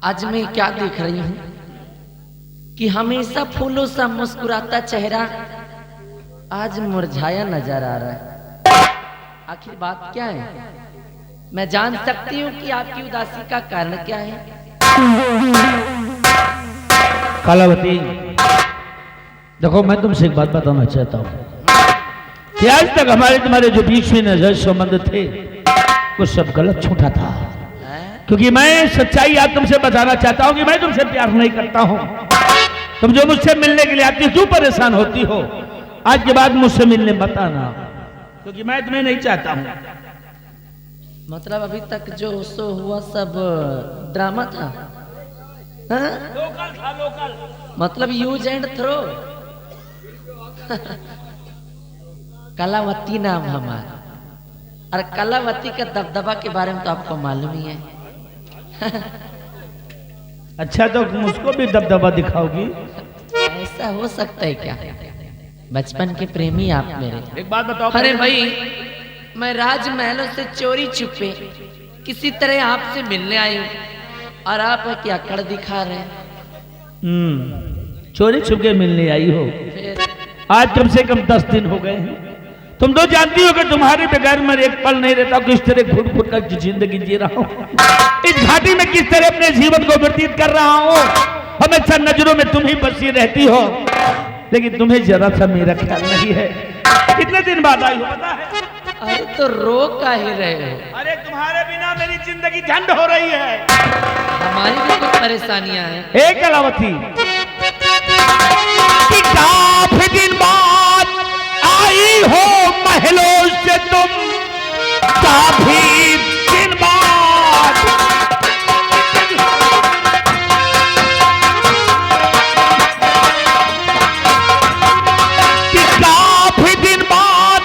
आज मैं क्या देख रही हूं कि हमेशा फूलों सा मुस्कुराता चेहरा आज मुरझाया नजर आ रहा है। आखिर बात क्या है? मैं जान सकती हूँ कि आपकी उदासी का कारण क्या है? कलावती, देखो मैं तुमसे एक बात बताना चाहता हूँ कि आज तक हमारे तुम्हारे जो बीच में नजर संबंध थे वो सब गलत छूटा था, क्योंकि मैं सच्चाई आज तुमसे बताना चाहता हूं कि मैं तुमसे प्यार नहीं करता हूं। तुम जो मुझसे मिलने के लिए आती हो क्यों परेशान होती हो? आज के बाद मुझसे मिलने मत आना, क्योंकि मैं तुम्हें नहीं चाहता हूं। मतलब अभी तक जो सो हुआ सब ड्रामा था? हाँ? लोकल था, लोकल। मतलब यूज एंड थ्रो। कलावती नाम हमारा, और कलावती का दबदबा के बारे में तो आपको मालूम ही है। अच्छा, तो मुझको भी दबदबा दिखाओगी? ऐसा हो सकता है क्या? बचपन के प्रेमी आप मेरे। एक बात बताओ। अरे भाई, मैं राजमहलों से चोरी छुपे किसी तरह आपसे मिलने आई हूँ, और आप क्या अकड़ दिखा रहे हैं? चोरी छुपके मिलने आई हो? फिर आज कम से कम 10 दिन हो गए हैं। तुम तो जानती हो कि तुम्हारे बगैर मैं एक पल नहीं रहता, किस तरह घुट घुट कर जिंदगी जी रहा हूँ। इस घाटी में किस तरह अपने जीवन को व्यतीत कर रहा हूँ। हमेशा नजरों में तुम ही बसी रहती हो, लेकिन तुम्हें जरा सा मेरा ख्याल नहीं है। कितने दिन बाद आई हो पता है? अरे तो रो काहे रहे हो? अरे तुम्हारे बिना मेरी जिंदगी झंड हो रही है। हमारी भी कुछ परेशानियां हैं। एक कलावती, कि काफी दिन बाद आई हो महलों से तुम, काफी दिन बाद। कि काफी दिन बाद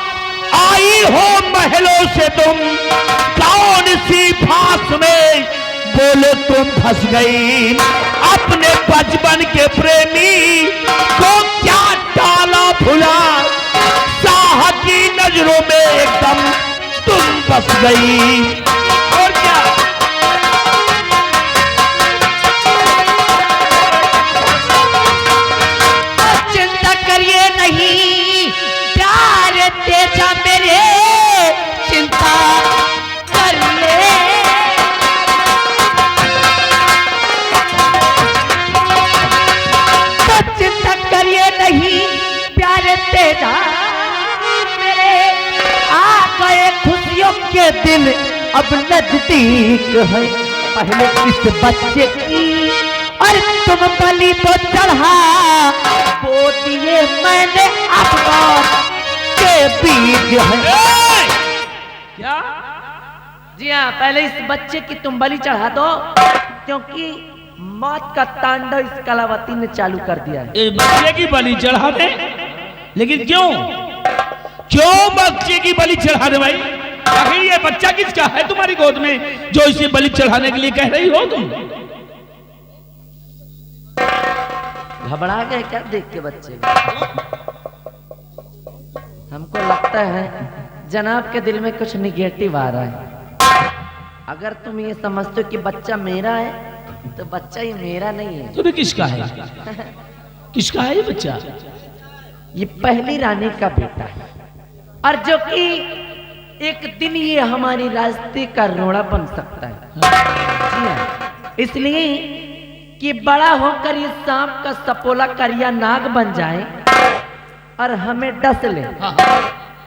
आई हो महलों से तुम, कौन सी फांस में बोलो तुम फंस गई। अपने बचपन के प्रेमी को क्या डाला भुला, साह की नजरों में एकदम तुम बस गई। और क्या? चिंता करिए नहीं, प्यार तेजा मेरे, चिंता कर ले। तो चिंता करिए नहीं, प्यार तेजा मेरे, आ गए खुशियों के दिन अब नजदीक है। पहले इस बच्चे की और तुम बलि तो चढ़ा, वो दिए मैंने अफगान के बीज है। क्या? जी हाँ, पहले इस बच्चे की तुम बलि चढ़ा दो, क्योंकि मौत का तांडव इस कलावती ने चालू कर दिया है। इस बच्चे की बलि चढ़ा दे? लेकिन क्यों? क्यों बच्चे की बलि चढ़ा दे भाई? आखिर ये बच्चा किसका है तुम्हारी गोद में जो इसे बलि चढ़ाने के लिए कह रही हो तुम? घबरा गए क्या देख के बच्चे? हमको लगता है जनाब के दिल में कुछ निगेटिव आ रहा है। अगर तुम ये समझते हो कि बच्चा मेरा है, तो बच्चा ही मेरा नहीं है। तुम्हें किसका है? किसका है ये बच्चा? ये पहली रानी का बेटा है, और जो कि एक दिन ये हमारी रास्ते का रोड़ा बन सकता है। जी हाँ, इसलिए कि बड़ा होकर ये सांप का सपोला करिया नाग बन जाए और हमें डस ले,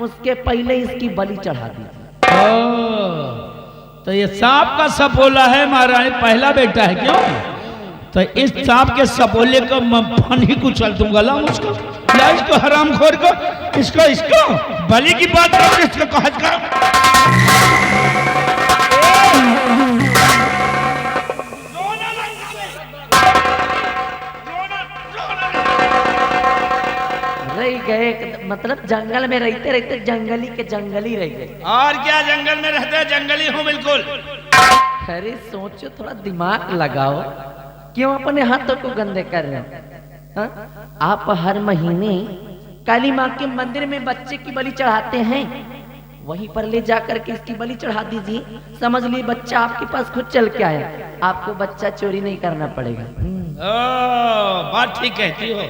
उसके पहले इसकी बलि चढ़ा दीजिए। तो ये सांप का सपोला है महारानी पहला बेटा है क्यों? तो इस सांप के सपोले को मैं फन ही कुचल दूंगा। ला मुझको, ला इसको हरामखोर को, इसको बलि की बात करो, इसको कहत करो। रह गए मतलब जंगल में रहते रहते जंगली के जंगली रह गए। और क्या, जंगल में रहते हैं, जंगली हूँ बिल्कुल। अरे सोचो, थोड़ा दिमाग लगाओ, क्यों अपने हाथों को गंदे कर रहे हो? हाँ? आप हर महीने काली माँ के मंदिर में बच्चे की बलि चढ़ाते हैं, वहीं पर ले जाकर के इसकी बलि चढ़ा दीजिए। समझ लीजिए बच्चा आपके पास खुद चल के आया, आपको बच्चा चोरी नहीं करना पड़ेगा। ओ, बात ठीक कहती हो।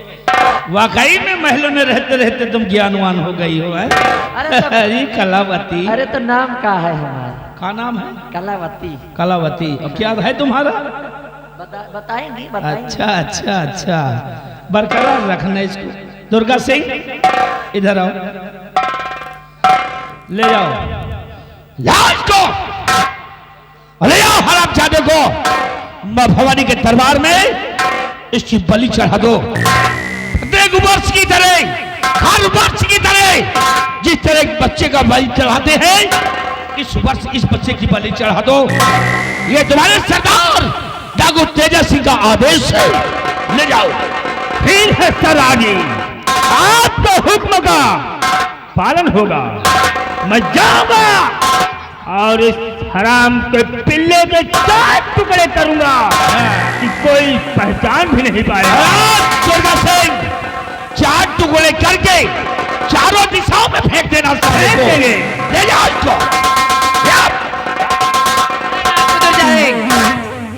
वाकई में महलों में रहते रहते तुम ज्ञानवान हो गई हो। है? अरे कलावती। अरे तो नाम का है हमारा? क्या नाम है? कलावती। कलावती। और क्या है तुम्हारा? बताएंगे। अच्छा अच्छा अच्छा, बरकरार रखना इसको। दुर्गा सिंह इधर आओ, ले जाओ लाश को, ले जाओ हरामजादे को, मां भवानी के दरबार में इसकी बलि चढ़ा दो। प्रत्येक वर्ष की तरह, हर वर्ष की तरह जिस तरह एक बच्चे का बलि चढ़ाते हैं, इस वर्ष इस बच्चे की बलि चढ़ा दो। ये तुम्हारे सरदार डाकू तेजा सिंह का आदेश है, ले जाओ। फिर है सर आगे, आपका हुक्म का पालन होगा। मैं जाऊंगा और इस हराम के पिल्ले के 4 टुकड़े करूंगा कि कोई पहचान भी नहीं पाएगा। दुर्गा सिंह, 4 टुकड़े करके चारों दिशाओं में फेंक देना। ले जाओ इसको।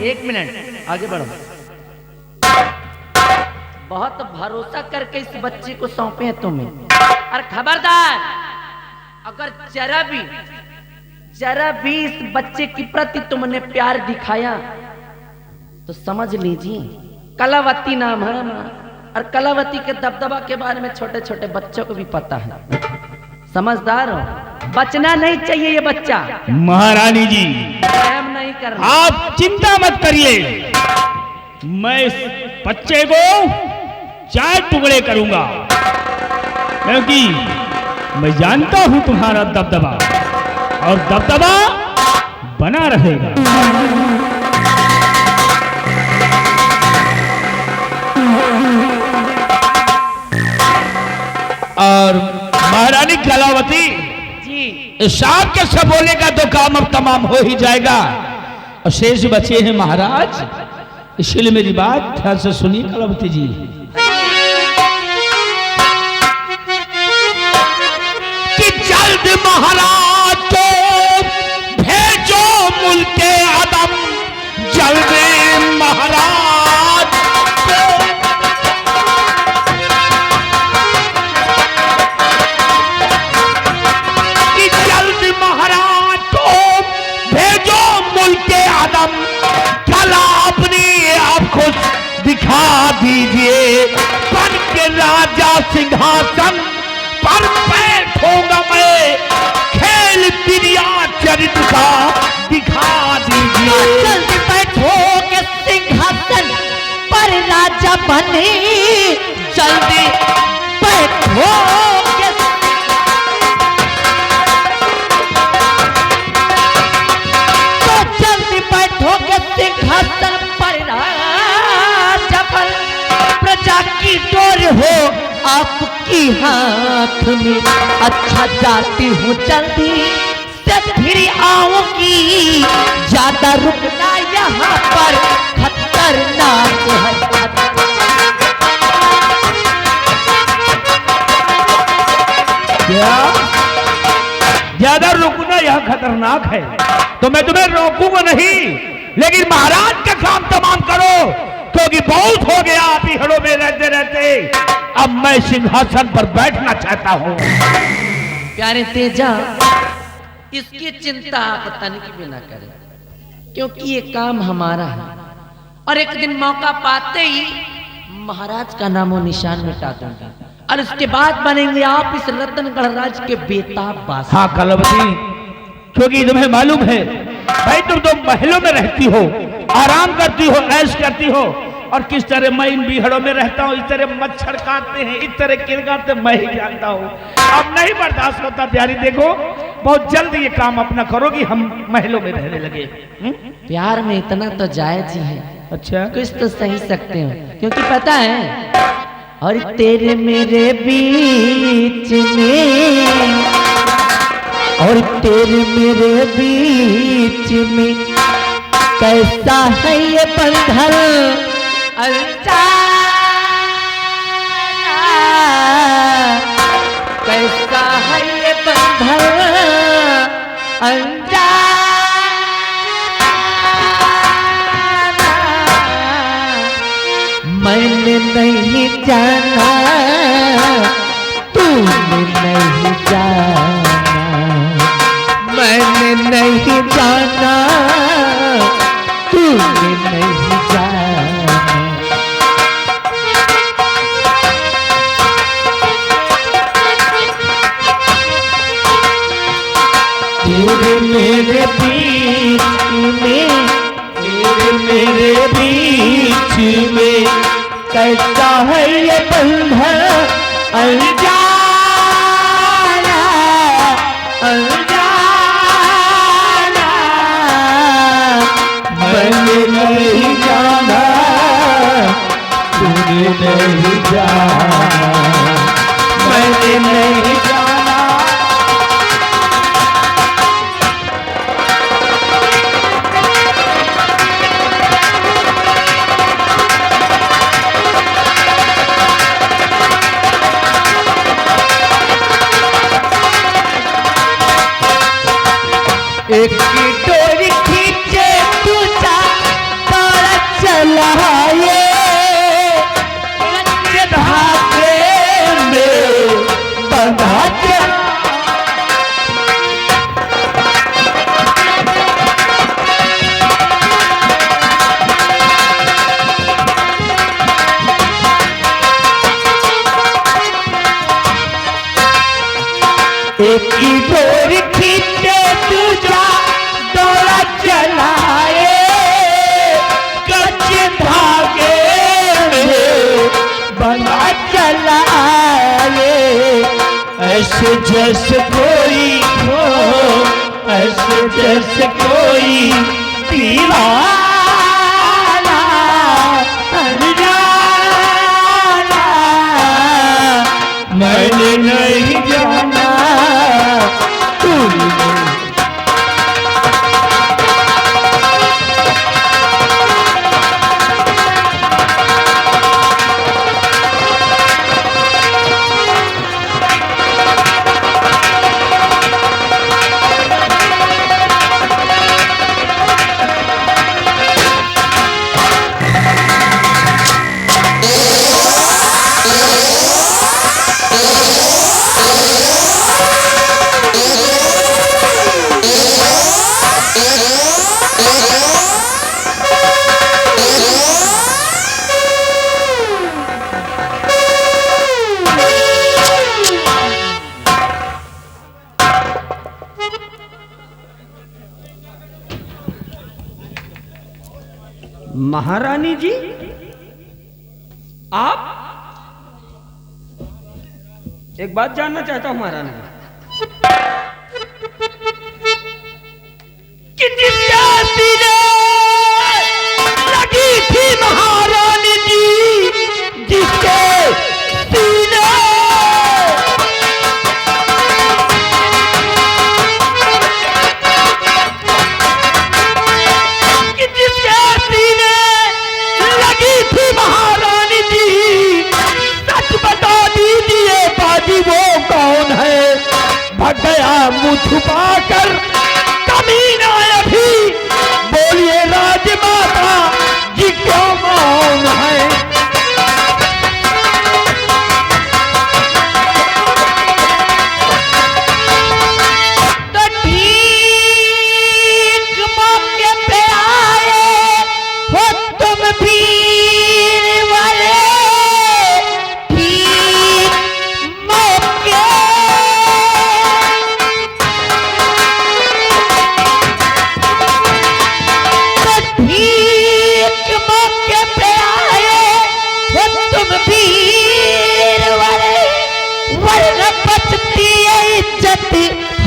एक मिनट आगे बढ़ो। बहुत भरोसा करके इस बच्चे को सौंपे हैं तुम्हें, और खबरदार अगर जरा भी इस बच्चे के प्रति तुमने प्यार दिखाया तो समझ लीजिए कलावती नाम है हमारा, और कलावती के दबदबा के बारे में छोटे छोटे बच्चों को भी पता है। समझदार हो, बचना नहीं चाहिए ये बच्चा। महारानी जी, प्रेम नहीं करना। आप चिंता मत करिए, मैं इस बच्चे को 4 टुकड़े करूंगा, क्योंकि मैं जानता हूं तुम्हारा दबदबा, और दबदबा बना रहेगा। और महारानी कलावती जी, इस सांप के सबोले का तो काम अब तमाम हो ही जाएगा, और शेष बचे हैं महाराज। इसलिए मेरी बात ध्यान से सुनिए कलावती जी। कि जल्द महाराज को भेजो मुल्के आदम, जल्द महाराज को। कि जल्द महाराज को भेजो मुल्के आदम, कला अपनी आप खुद दिखा दीजिए। बन के राजा सिंहासन पर बैठूंगा मैं, खेल बिरिया चरित्र का दिखा दीजिए। जल्दी बैठोगे सिंहासन पर राजा बने, जल्दी बैठोगे। तो जल्दी बैठोगे सिंहासन पर राजा बन, प्रजा की डोर हो आपकी हाथ में। अच्छा जाती हूँ जल्दी से फिर आऊंगी, ज्यादा रुकना यहाँ पर खतरनाक है। क्या ज्यादा रुकना यह खतरनाक है, तो मैं तुम्हें रोकूंगा नहीं, लेकिन महाराज का काम तमाम करो, क्योंकि बहुत हो गया आप हिड़ों में रहते रहते। अब मैं सिंहासन पर बैठना चाहता हूँ। प्यारे तेजा, इसकी चिंता आप तनिक भी ना करें, क्योंकि ये काम हमारा है, और एक दिन मौका पाते ही महाराज का नामो निशान मिटा दूंगा, और उसके बाद बनेंगे आप इस रतनगढ़ राज के बेताब बादशाह। हाँ कलावती, क्योंकि तुम्हें मालूम है भाई, तुम तो महलों में रहती हो, आराम करती हो, ऐश करती हो, और किस तरह मैं इन बिहड़ों में रहता हूँ, इस तरह मच्छर काटते हैं, इस तरह किरकाते मैं ही जानता हूँ। अब नहीं बर्दाश्त होता प्यारी, देखो बहुत जल्द ये काम अपना करोगी, हम महलों में रहने लगे। प्यार में इतना तो जायज ही है, अच्छा, कुछ तो सही सकते हो, क्योंकि पता है और तेरे मेरे बीच में, और तेरे मेरे बीच में कैसा है ये बंधन अनजाना, कैसा है ये बंधन अनजाना। मैंने नहीं जाना, तूने नहीं जाना, मैंने नहीं जाना, तूने नहीं जाना। तेरे मेरे बीच में, तेरे मेरे बीच में कैसा है ये बंधन अनजाना, अनजाना। मैंने नहीं जाना, तूने नहीं जाना, मैंने नहीं जाना। एक की डोरी खींचे तुझा तारा चलाए, कच्चे धागे में बंधा चला। एक की डोरी खींचे तुझा दौड़ा चलाए, कच्चे धागे में बंधा चलाए। ऐसे जैसे कोई हो, ऐसे जैसे कोई दीवाना अनजाना। मैंने नहीं जाना, तूने महारानी जी, आप एक बात जानना चाहता हूं महारानी जी। कि जिस जाति ने लगी थी महारानी जी, जिसके सीने महारानी जी, सच बता दीजिए बाजी वो कौन है? भग गया मुंह छुपा कर कमीना अभी, बोलिए राजमाता जी क्यों मौन है? तो ठीक मौके पे आए हो तुम भी,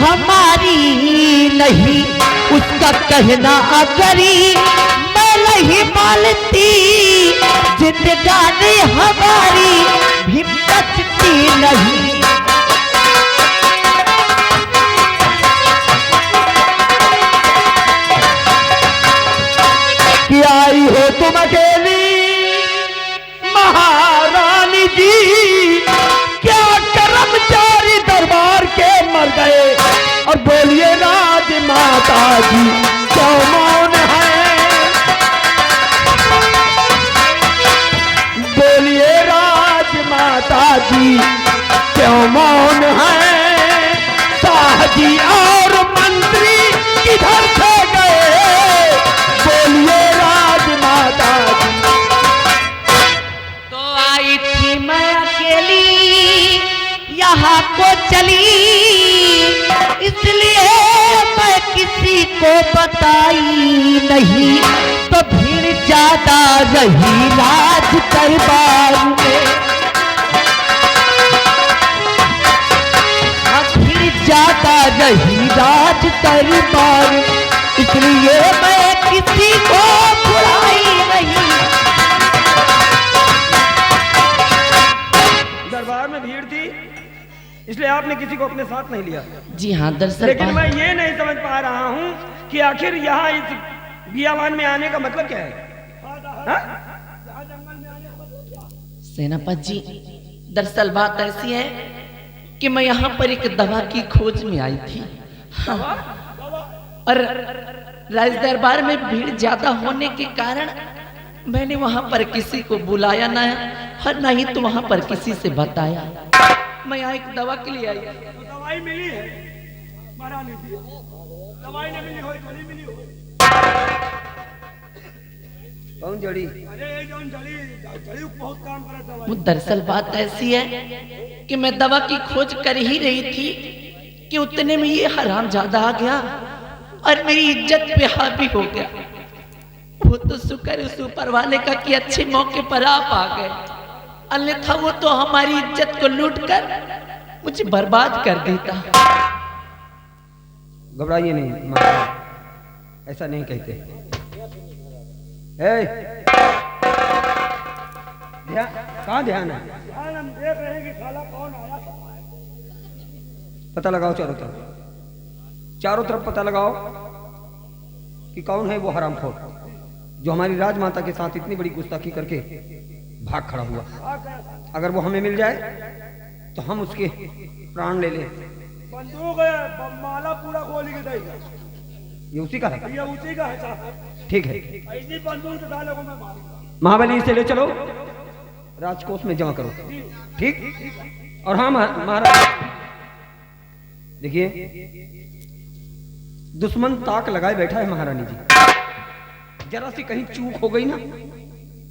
हमारी नहीं उसका कहना अगरी मैं नहीं मानती, जिंदगानी हमारी भी बचती नहीं। कि आई हो तुम अकेली महारानी जी, क्या कर्मचारी दरबार के मर गए, और बोलिए राजमाता जी क्यों मौन है, बोलिए राजमाता जी क्यों मौन है, शाह जी और मंत्री किधर से गए, बोलिए राजमाता जी। तो आई थी मैं अकेली यहाँ को चली, इसलिए मैं किसी को बताई नहीं, तो भीड़ ज्यादा रही राज दरबार में, भीड़ ज्यादा रही राज दरबार, इसलिए मैं किसी को बुलाई नहीं। दरबार में भीड़ थी इसलिए आपने किसी को अपने साथ नहीं लिया। जी हाँ, दरअसल लेकिन मैं ये नहीं समझ पा रहा हूँ कि आखिर यहाँ इस बियावान में आने का मतलब क्या है? हाँ? सेनापति जी, दरअसल बात ऐसी है कि मैं यहाँ पर एक दवा की खोज में आई थी। हाँ। और राज दरबार में भीड़ ज्यादा होने के कारण मैंने वहां पर किसी को बुलाया ना, और ना ही तो वहां पर किसी से बताया। मैं यहाँ एक दवा के लिए आई। दवाई मिली है महारानी जी, दवाई नहीं मिली हो, जड़ी मिली हो। कौन जड़ी? अरे जौन जड़ी बहुत काम करा दवाई। वो दरअसल बात ऐसी है कि मैं दवा की खोज कर ही रही थी कि उतने में ये हराम ज्यादा आ गया और मेरी इज्जत पे हावी हो गया। वो तो शुक्र उस ऊपर वाले का कि अच्छे मौके पर आप आ गए, अन्यथा वो तो हमारी इज्जत को लूट कर मुझे बर्बाद कर देता। घबराइए नहीं, ऐसा नहीं कहते। कहाँ ध्यान है? हम देख रहे हैं कि साला कौन आया। पता लगाओ चारों तरफ, चारों तरफ पता लगाओ कि कौन है वो हरामखोर जो हमारी राजमाता के साथ इतनी बड़ी गुस्ताखी करके भाग खड़ा हुआ। अगर वो हमें मिल जाए तो हम उसके प्राण ले लें। बंदूक है, माला पूरा गोली के देगा। ये उसी का है? ये उसी का है साहब। ठीक है, ऐसी बंदूक से डाले को मैं मारूंगा। महाबली से ले चलो, राजकोष में जमा करो। ठीक। और हाँ महाराज देखिए, दुश्मन ताक लगाए बैठा है महारानी जी। जरा सी कहीं चूक हो गई ना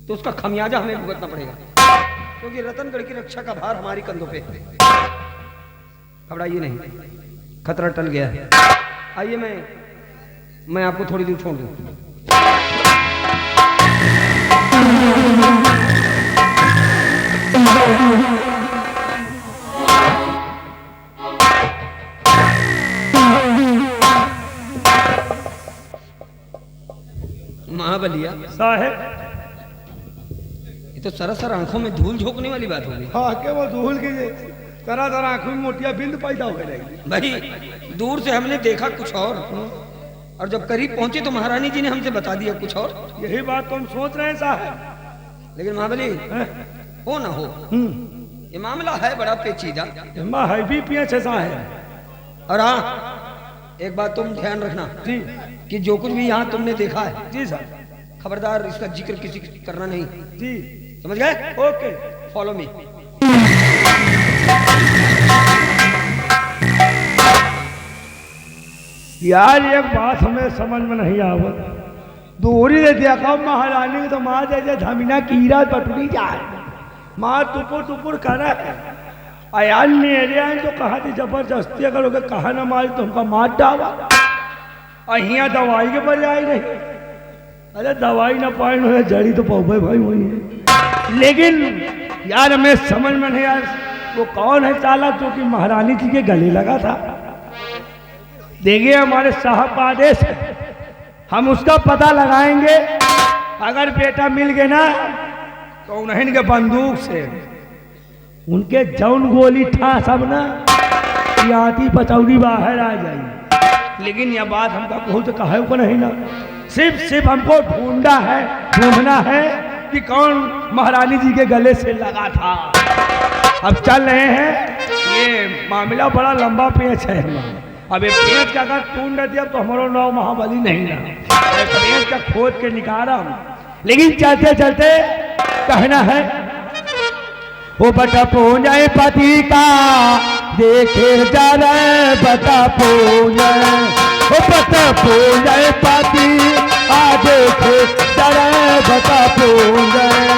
तो उसका खमियाजा हमें भुगतना पड़ेगा, क्योंकि रतनगढ़ की रक्षा का भार हमारी कंधों पे है। घबराइए नहीं, खतरा टल गया है। आइए मैं आपको थोड़ी दूर छोड़ दूं। महाबलिया साहब, ये तो सरासर आंखों में धूल झोंकने वाली बात हो गई। हाँ केवल धूल की तरह तरह आंखों में मोटिया बिंद पैदा हो गई। भाई दूर से हमने देखा कुछ और जब करीब पहुंचे तो महारानी जी ने हमसे बता दिया कुछ और। यही बात तो हम सोच रहे हैं साहब। लेकिन महाबली हो ना हो, ये मामला है बड़ा पेचीदा। है भी पीछे साहब। और हाँ, एक बात तुम ध्यान रखना जी कि जो कुछ भी यहाँ तुमने देखा है, जी सर, खबरदार इसका जिक्र किसी को करना नहीं। जी समझ गए? Okay, follow me. यार एक बात हमें समझ में नहीं आवत। दूरी से देखा महारानी तो माँ जैसे धमीना कीड़ा पटुरी जाए, माँ टुपुर टुपुर कर है। अयान मेरे आए तो कहा थी जबरदस्ती अगर होगे कहा ना मारी तो हमका मार डावा। अहिया दवाई के पर आई रही। अरे दवाई ना पाए ना जड़ी तो पौधे भाई वही है। लेकिन यार हमें समझ में नहीं आया वो कौन है साला जो कि महारानी जी के गले लगा था। देखिए हमारे साहब का आदेश है, हम उसका पता लगाएंगे। अगर बेटा मिल गए ना तो उन्हें के बंदूक से उनके जौन गोली ठा सब ना आती पचौरी बाहर आ जाई। लेकिन यह बात हमका बहुत कहे को नहीं ना, सिर्फ हमको ढूंढना है कि कौन महारानी जी के गले से लगा था। अब चल रहे हैं, ये मामला बड़ा लंबा पेच है। अब ये पेच का अगर टूट दिया तो हमारा नाव महाबली नहीं ना, पेच का खोद के निकाला। लेकिन चलते चलते कहना है वो बटा पूंजाए पति का देखे जा रहे बता पूंजाए, वो बता पूंजाए पति आ देखे जा रहे बता पूंजाए।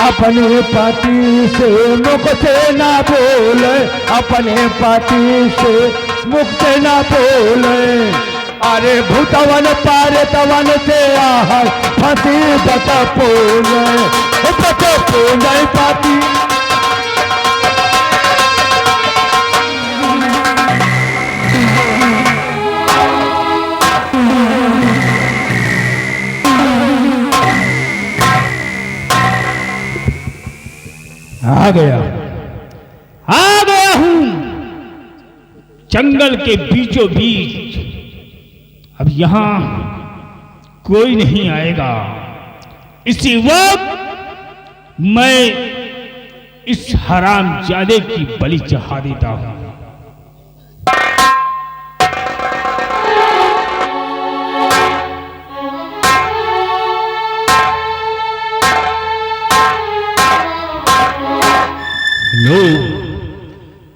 अपने पति से मुख से ना बोले, अपने पति से मुख से ना बोले। अरे भूतवन पारे तवन से आहर फंसी बता पूंजाए, बता पूंजाए पति। आ गया हूं जंगल के बीचों बीच। अब यहां कोई नहीं आएगा। इसी वक्त मैं इस हरामजादे की बलि चढ़ा देता हूं।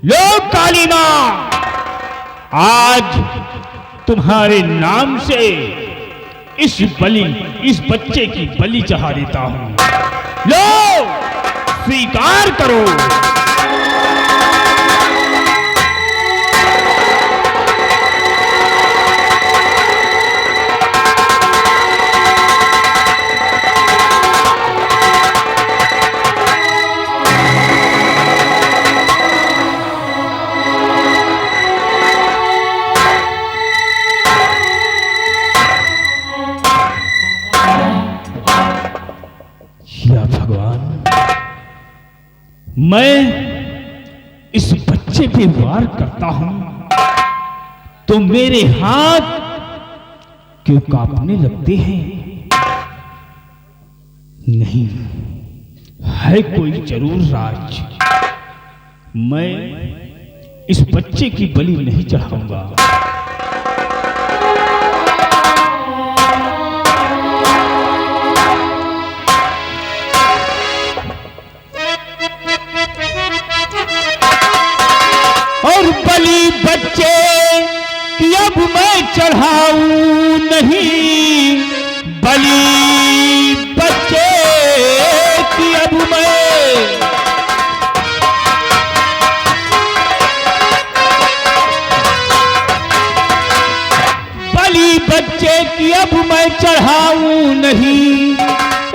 लो काली मां, आज तुम्हारे नाम से इस बच्चे की बलि चढ़ा देता हूं। लो स्वीकार करो। मैं इस बच्चे पे वार करता हूं तो मेरे हाथ क्यों कांपने लगते हैं? नहीं, है कोई जरूर राज। मैं इस बच्चे की बलि नहीं चढ़ाऊंगा। और बलि बच्चे कि अब मैं चढ़ाऊं नहीं, बलि बच्चे कि अब मैं बलि बच्चे कि अब मैं चढ़ाऊं नहीं।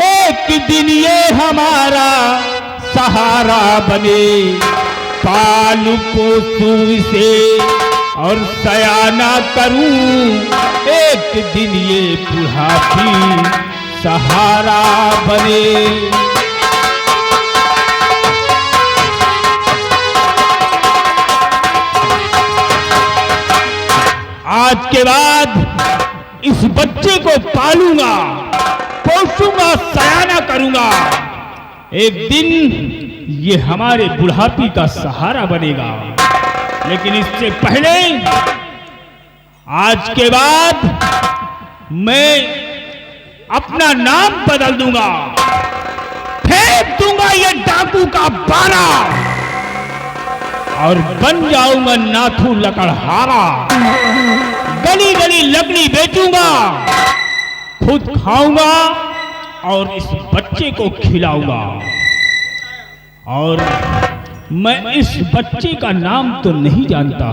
एक दिन ये हमारा सहारा बने, पालू पोसूं इसे और सयाना करूं। एक दिन ये बुढ़ापी सहारा बने। आज के बाद इस बच्चे को पालूंगा, पोसूंगा, सयाना करूंगा। एक दिन ये हमारे बुढ़ापी का सहारा बनेगा। लेकिन इससे पहले आज के बाद मैं अपना नाम बदल दूंगा, फेंक दूंगा ये डाकू का बारा और बन जाऊंगा नाथू लकड़हारा। गली गली लकड़ी बेचूंगा, खुद खाऊंगा और इस बच्चे को खिलाऊंगा। और मैं इस बच्चे का नाम तो नहीं जानता,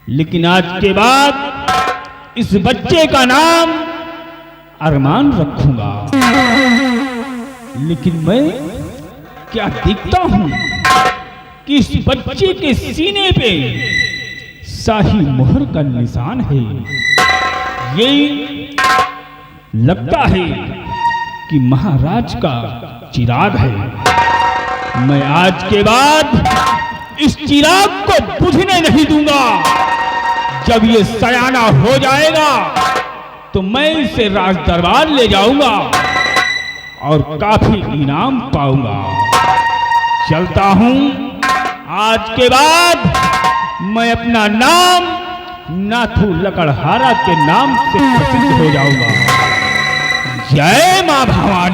लेकिन आज के बाद इस बच्चे का नाम अरमान रखूंगा। लेकिन मैं क्या देखता हूं कि इस बच्चे के सीने पे शाही मोहर का निशान है। ये लगता है कि महाराज का चिराग है। मैं आज के बाद इस चिराग को बुझने नहीं दूंगा। जब ये सयाना हो जाएगा तो मैं इसे राज दरबार ले जाऊंगा और काफी इनाम पाऊंगा। चलता हूं। आज के बाद मैं अपना नाम नाथू लकड़हारा के नाम से प्रसिद्ध हो जाऊंगा। जय मां भवानी।